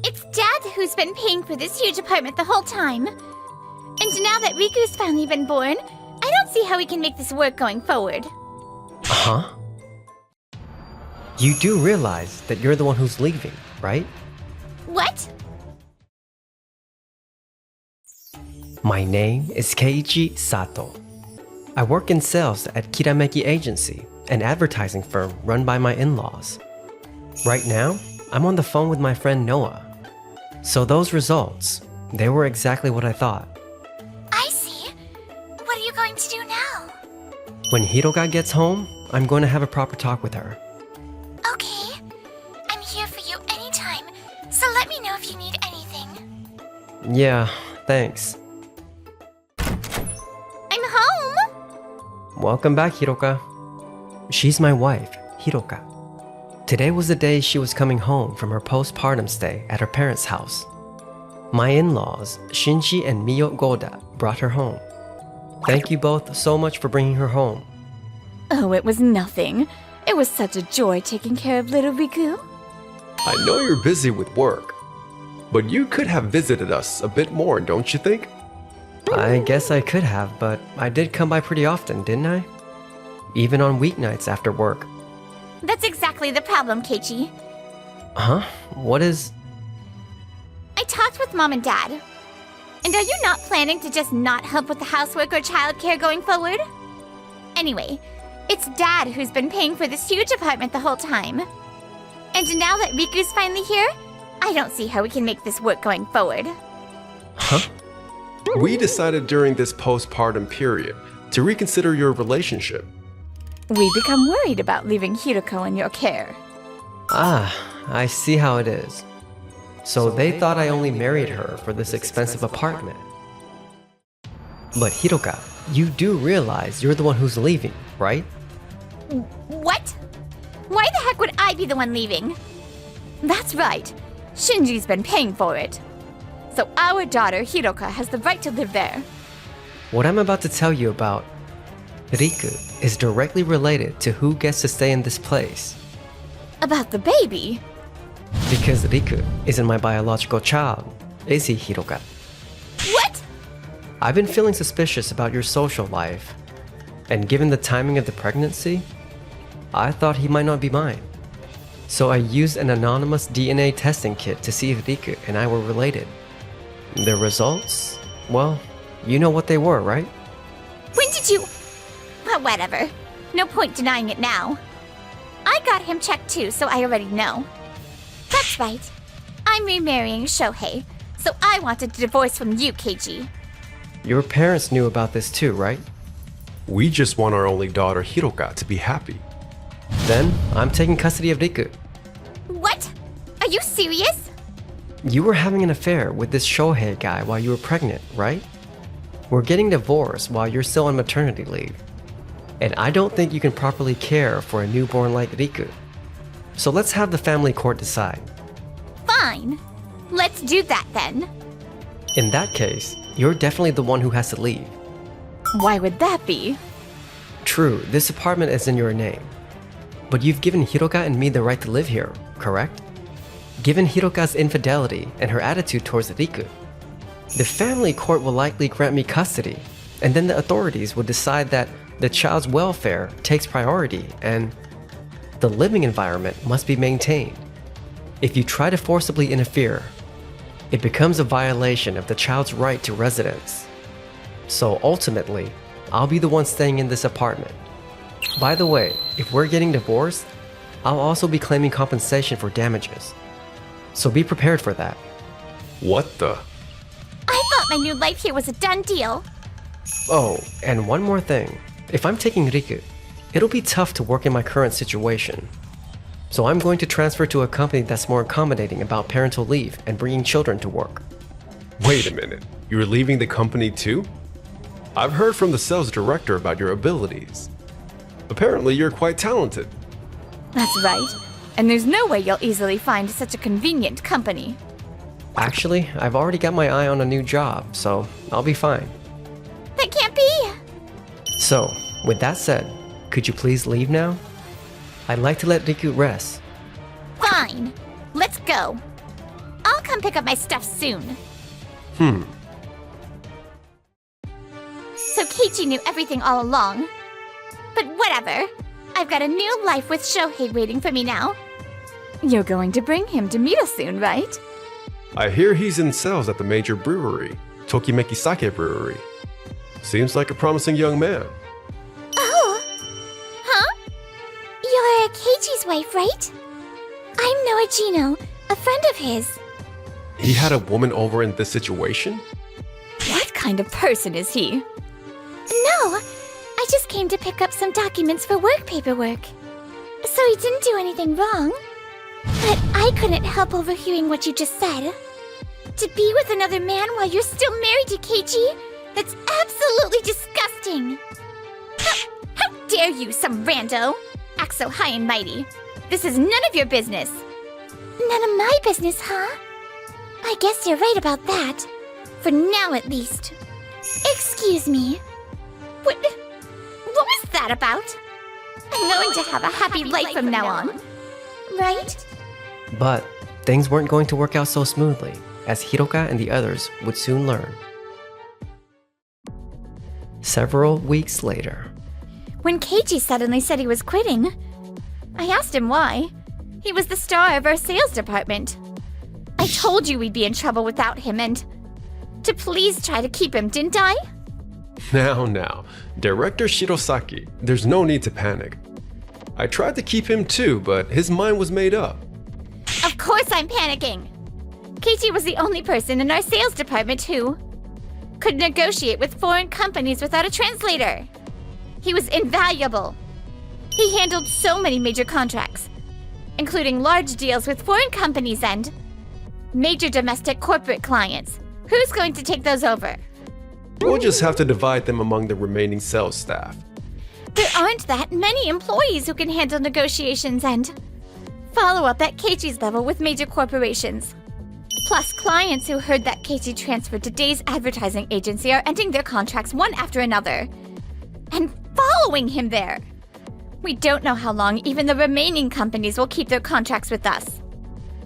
It's Dad who's been paying for this huge apartment the whole time. And now that Riku's finally been born, I don't see how we can make this work going forward. Huh? You do realize that you're the one who's leaving, right? What? My name is Keiichi Sato. I work in sales at Kirameki Agency, an advertising firm run by my in-laws. Right now, I'm on the phone with my friend Noah. So those results, they were exactly what I thought. I see. What are you going to do now? When Hiroka gets home, I'm going to have a proper talk with her. Okay. I'm here for you anytime, so let me know if you need anything. Yeah, thanks. I'm home! Welcome back, Hiroka. She's my wife, Hiroka. Today was the day she was coming home from her postpartum stay at her parents' house. My in-laws, Shinji and Miyo Goda, brought her home. Thank you both so much for bringing her home. Oh, it was nothing. It was such a joy taking care of little Riku. I know you're busy with work, but you could have visited us a bit more, don't you think? I guess I could have, but I did come by pretty often, didn't I? Even on weeknights after work. That's exactly the problem, Keiichi. Huh? What is... I talked with Mom and Dad. And are you not planning to just not help with the housework or childcare going forward? Anyway, it's Dad who's been paying for this huge apartment the whole time. And now that Riku's finally here, I don't see how we can make this work going forward. Huh? We decided during this postpartum period to reconsider your relationship. We become worried about leaving Hiroko in your care. Ah, I see how it is. So they thought I only married her for this expensive apartment. But Hiroka, you do realize you're the one who's leaving, right? What? Why the heck would I be the one leaving? That's right. Shinji's been paying for it. So our daughter Hiroka has the right to live there. What I'm about to tell you about Riku is directly related to who gets to stay in this place. About the baby? Because Riku isn't my biological child, is he, Hiroka? What? I've been feeling suspicious about your social life, and given the timing of the pregnancy, I thought he might not be mine. So I used an anonymous DNA testing kit to see if Riku and I were related. The results? Well, you know what they were, right? When did you... Well, whatever. No point denying it now. I got him checked too, so I already know. That's right. I'm remarrying Shohei, so I wanted a divorce from you, Keiji. Your parents knew about this too, right? We just want our only daughter Hiroka to be happy. Then I'm taking custody of Riku. What? Are you serious? You were having an affair with this Shohei guy while you were pregnant, right? We're getting divorced while you're still on maternity leave. And I don't think you can properly care for a newborn like Riku. So let's have the family court decide. Fine. Let's do that then. In that case, you're definitely the one who has to leave. Why would that be? True, this apartment is in your name. But you've given Hiroka and me the right to live here, correct? Given Hiroka's infidelity and her attitude towards Riku, the family court will likely grant me custody, and then the authorities will decide that the child's welfare takes priority and the living environment must be maintained. If you try to forcibly interfere, it becomes a violation of the child's right to residence. So ultimately, I'll be the one staying in this apartment. By the way, if we're getting divorced, I'll also be claiming compensation for damages. So be prepared for that. What the? I thought my new life here was a done deal. Oh, and one more thing. If I'm taking Riku, it'll be tough to work in my current situation. So I'm going to transfer to a company that's more accommodating about parental leave and bringing children to work. Wait a minute. You're leaving the company too? I've heard from the sales director about your abilities. Apparently, you're quite talented. That's right. And there's no way you'll easily find such a convenient company. Actually, I've already got my eye on a new job, so I'll be fine. That can't be. So, with that said, could you please leave now? I'd like to let Riku rest. Fine. Let's go. I'll come pick up my stuff soon. So Keiichi knew everything all along. But whatever. I've got a new life with Shohei waiting for me now. You're going to bring him to meet us soon, right? I hear he's in sales at the major brewery, Tokimeki Sake Brewery. Seems like a promising young man. Oh. Huh? You're Keiichi's wife, right? I'm Noah Gino, a friend of his. He had a woman over in this situation? What kind of person is he? No, I just came to pick up some documents for work paperwork. So he didn't do anything wrong. But I couldn't help overhearing what you just said. To be with another man while you're still married to Keiichi? That's absolutely disgusting. How dare you, some rando? Act so high and mighty. This is none of your business. None of my business, huh? I guess you're right about that. For now, at least. Excuse me. What was that about? I'm going to have a happy life from now on. Right? But things weren't going to work out so smoothly, as Hiroka and the others would soon learn. Several weeks later. When Keiichi suddenly said he was quitting, I asked him why. He was the star of our sales department. I told you we'd be in trouble without him and to please try to keep him, didn't I? Now, Director Shirosaki, there's no need to panic. I tried to keep him too, but his mind was made up. Of course I'm panicking. Keiichi was the only person in our sales department who could negotiate with foreign companies without a translator. He was invaluable. He handled so many major contracts, including large deals with foreign companies and major domestic corporate clients. Who's going to take those over? We'll just have to divide them among the remaining sales staff. There aren't that many employees who can handle negotiations and follow up at Keiichi's level with major corporations. Plus, clients who heard that Keiichi transferred to Day's advertising agency are ending their contracts one after another and following him there. We don't know how long even the remaining companies will keep their contracts with us.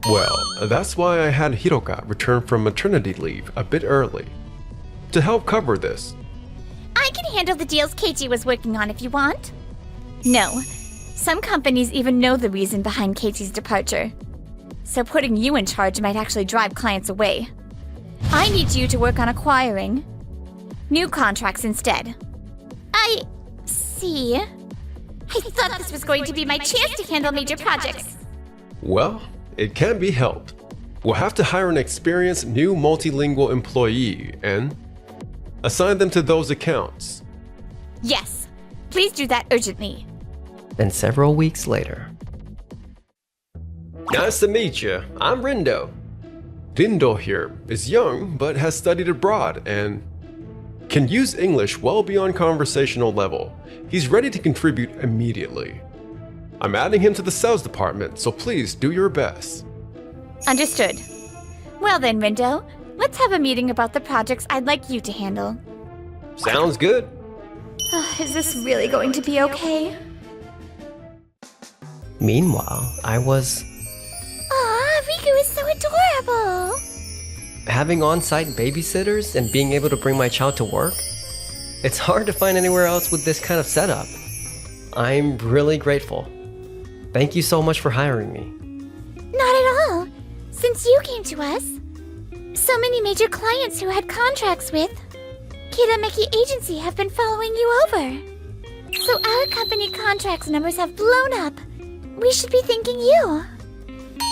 Well, that's why I had Hiroka return from maternity leave a bit early, to help cover this. I can handle the deals Keiichi was working on if you want. No, some companies even know the reason behind Keiichi's departure. So putting you in charge might actually drive clients away. I need you to work on acquiring new contracts instead. I see. I thought this was going to be my chance to handle major projects. Well, it can't be helped. We'll have to hire an experienced new multilingual employee and assign them to those accounts. Yes, please do that urgently. And several weeks later. Nice to meet you. I'm Rindo. Rindo here is young but has studied abroad and can use English well beyond conversational level. He's ready to contribute immediately. I'm adding him to the sales department, so please do your best. Understood. Well then, Rindo, let's have a meeting about the projects I'd like you to handle. Sounds good. Is this really going to be okay? Meanwhile, I was Aw, Riku is so adorable! having on-site babysitters and being able to bring my child to work. It's hard to find anywhere else with this kind of setup. I'm really grateful. Thank you so much for hiring me. Not at all. Since you came to us, so many major clients who had contracts with Kirameki Agency have been following you over. So our company contracts numbers have blown up. We should be thanking you.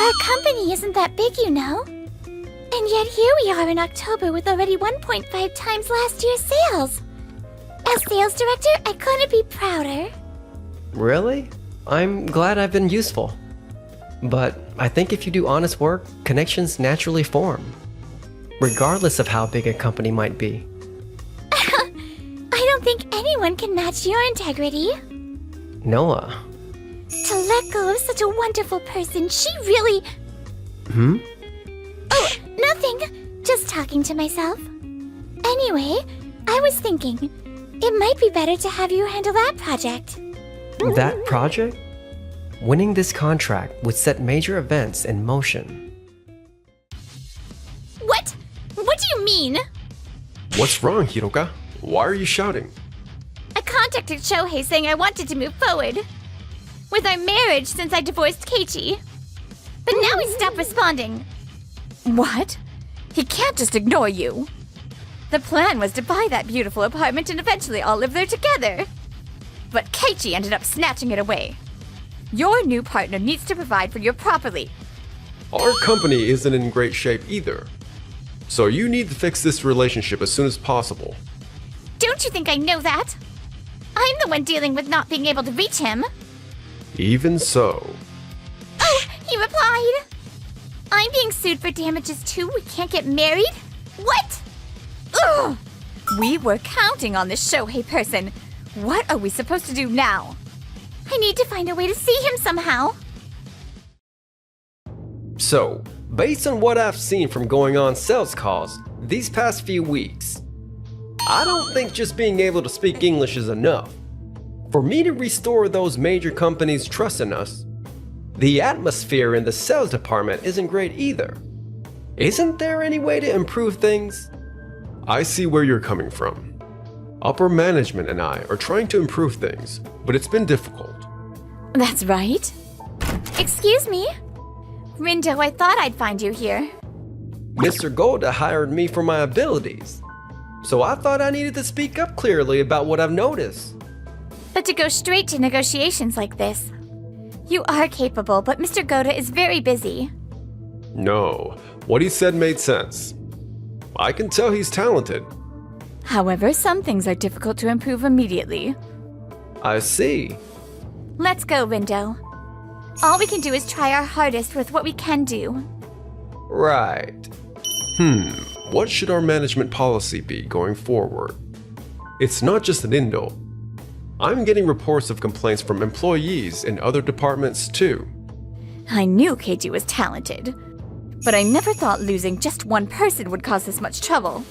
Our company isn't that big, you know. And yet here we are in October with already 1.5 times last year's sales. As sales director, I couldn't be prouder. Really? I'm glad I've been useful. But I think if you do honest work, connections naturally form, regardless of how big a company might be. I don't think anyone can match your integrity. Noah. To let go of such a wonderful person, she really... Oh, nothing. Just talking to myself. Anyway, I was thinking, it might be better to have you handle that project. That project? Winning this contract would set major events in motion. What do you mean? What's wrong, Hiroka? Why are you shouting? I contacted Shohei saying I wanted to move forward with our marriage since I divorced Keiichi. But now he stopped responding. What? He can't just ignore you. The plan was to buy that beautiful apartment and eventually all live there together. But Keiichi ended up snatching it away. Your new partner needs to provide for you properly. Our company isn't in great shape either. So you need to fix this relationship as soon as possible. Don't you think I know that? I'm the one dealing with not being able to reach him. Even so. Oh, he replied. I'm being sued for damages too. We can't get married? What? Ugh! We were counting on this Shohei person. What are we supposed to do now? I need to find a way to see him somehow. So, based on what I've seen from going on sales calls these past few weeks, I don't think just being able to speak English is enough. For me to restore those major companies' trust in us, the atmosphere in the sales department isn't great either. Isn't there any way to improve things? I see where you're coming from. Upper management and I are trying to improve things, but it's been difficult. That's right. Excuse me? Rindo, I thought I'd find you here. Mr. Golda hired me for my abilities, so I thought I needed to speak up clearly about what I've noticed. But to go straight to negotiations like this. You are capable, but Mr. Goda is very busy. No, what he said made sense. I can tell he's talented. However, some things are difficult to improve immediately. I see. Let's go, Rindo. All we can do is try our hardest with what we can do. Right. What should our management policy be going forward? It's not just an Indo. I'm getting reports of complaints from employees in other departments too. I knew Keiji was talented, but I never thought losing just one person would cause this much trouble.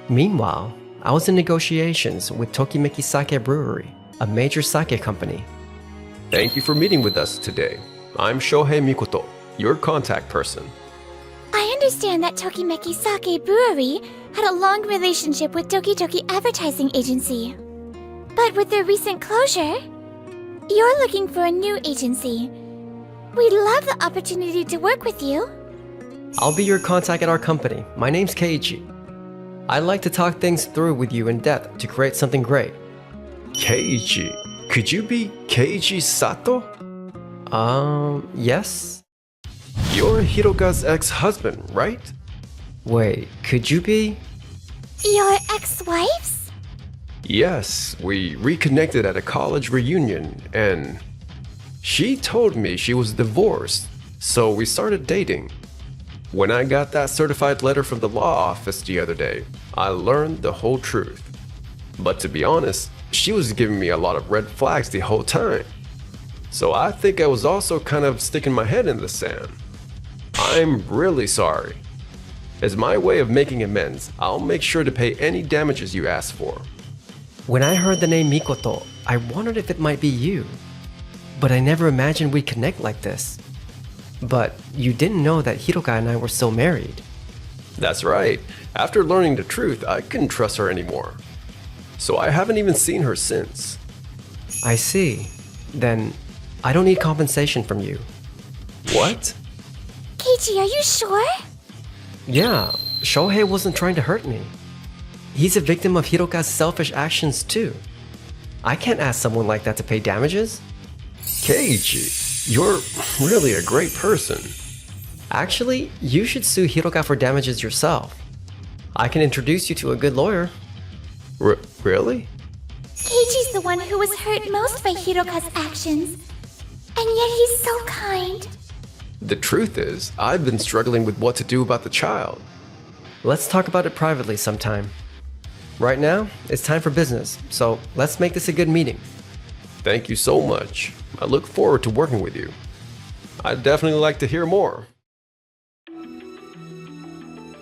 Meanwhile, I was in negotiations with Tokimeki Sake Brewery, a major sake company. Thank you for meeting with us today. I'm Shohei Mikoto, your contact person. I understand that Tokimeki Sake Brewery had a long relationship with Doki Doki Advertising Agency. But with their recent closure, you're looking for a new agency. We'd love the opportunity to work with you. I'll be your contact at our company. My name's Keiichi. I'd like to talk things through with you in depth to create something great. Keiichi. Could you be Keiichi Sato? Yes? You're Hiroka's ex-husband, right? Wait, could you be? Your ex-wives? Yes, we reconnected at a college reunion, and she told me she was divorced, so we started dating. When I got that certified letter from the law office the other day, I learned the whole truth. But to be honest, she was giving me a lot of red flags the whole time. So I think I was also kind of sticking my head in the sand. I'm really sorry. As my way of making amends, I'll make sure to pay any damages you ask for. When I heard the name Mikoto, I wondered if it might be you. But I never imagined we'd connect like this. But you didn't know that Hiroka and I were still married. That's right. After learning the truth, I couldn't trust her anymore. So I haven't even seen her since. I see. Then, I don't need compensation from you. What? Keiichi, are you sure? Yeah, Shohei wasn't trying to hurt me. He's a victim of Hiroka's selfish actions too. I can't ask someone like that to pay damages. Keiichi, you're really a great person. Actually, you should sue Hiroka for damages yourself. I can introduce you to a good lawyer. Really? Keiichi's the one who was hurt most by Hiroka's actions. And yet he's so kind. The truth is, I've been struggling with what to do about the child. Let's talk about it privately sometime. Right now, it's time for business, so let's make this a good meeting. Thank you so much. I look forward to working with you. I'd definitely like to hear more.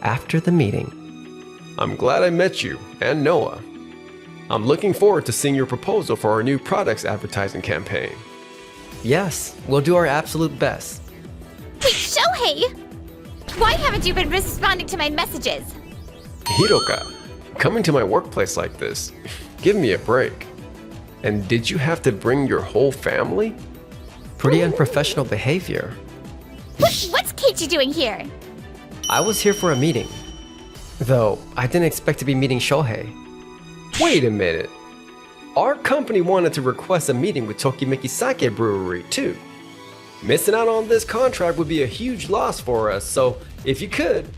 After the meeting, I'm glad I met you and Noah. I'm looking forward to seeing your proposal for our new products advertising campaign. yes, we'll do our absolute best. Wait, Shohei! Shohei! Why haven't you been responding to my messages? Hiroka, coming to my workplace like this, give me a break. And did you have to bring your whole family? Pretty unprofessional behavior. What's Keiichi doing here? I was here for a meeting. Though, I didn't expect to be meeting Shohei. Wait a minute. Our company wanted to request a meeting with Tokimeki Sake Brewery too. Missing out on this contract would be a huge loss for us, so if you could,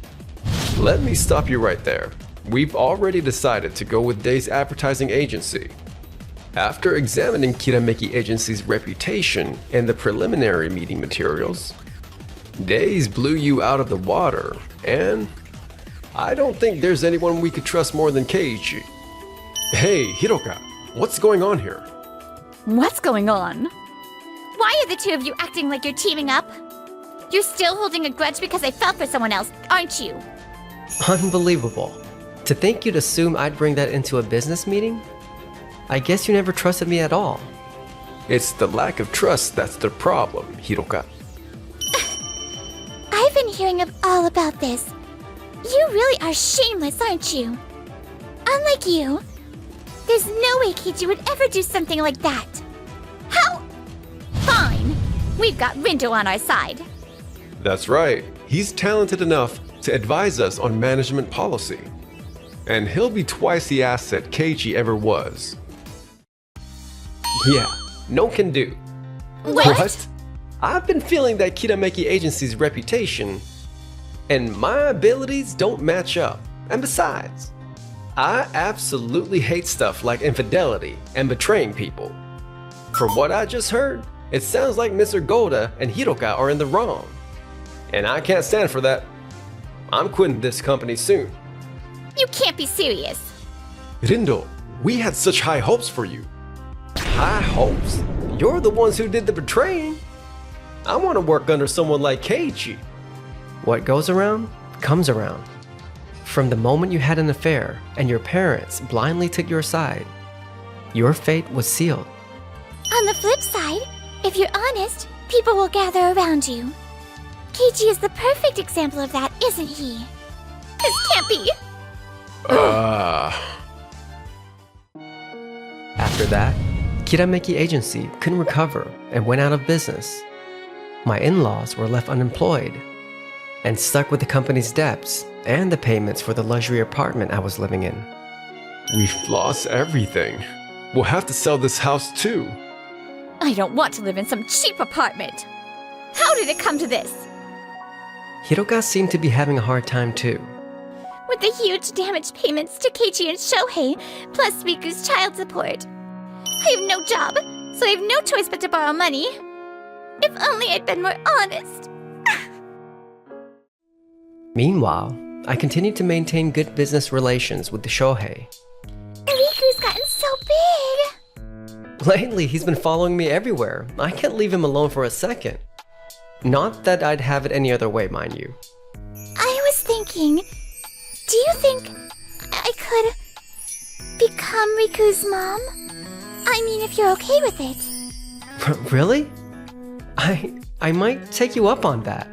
let me stop you right there. We've already decided to go with Day's advertising agency. After examining Kirameki Agency's reputation and the preliminary meeting materials, Days blew you out of the water, and I don't think there's anyone we could trust more than Keiichi. Hey, Hiroka, what's going on here? What's going on? Why are the two of you acting like you're teaming up? You're still holding a grudge because I fell for someone else, aren't you? Unbelievable. To think you'd assume I'd bring that into a business meeting? I guess you never trusted me at all. It's the lack of trust that's the problem, Hiroka. I've been hearing all about this. You really are shameless, aren't you? Unlike you, there's no way Keiichi would ever do something like that. How? Fine. We've got Rindo on our side. That's right. He's talented enough to advise us on management policy. And he'll be twice the asset Keiichi ever was. Yeah, no can do. What? I've been feeling that Kirameki Agency's reputation and my abilities don't match up. And besides, I absolutely hate stuff like infidelity and betraying people. From what I just heard, it sounds like Mr. Goda and Hiroka are in the wrong. And I can't stand for that. I'm quitting this company soon. You can't be serious. Rindo, we had such high hopes for you. High hopes? You're the ones who did the betraying. I want to work under someone like Keiichi. What goes around, comes around. From the moment you had an affair and your parents blindly took your side, your fate was sealed. On the flip side, if you're honest, people will gather around you. Keiichi is the perfect example of that, isn't he? This can't be. After that, Kirameki Agency couldn't recover and went out of business. My in-laws were left unemployed and stuck with the company's debts and the payments for the luxury apartment I was living in. We've lost everything. We'll have to sell this house too. I don't want to live in some cheap apartment. How did it come to this? Hiroka seemed to be having a hard time too. With the huge damage payments to Keiichi and Shohei, plus Riku's child support. I have no job, so I have no choice but to borrow money. If only I'd been more honest. Meanwhile, I continued to maintain good business relations with the Shohei. Riku's gotten so big. Lately, he's been following me everywhere. I can't leave him alone for a second. Not that I'd have it any other way, mind you. I was thinking, do you think I could become Riku's mom? I mean, if you're okay with it. Really? I might take you up on that.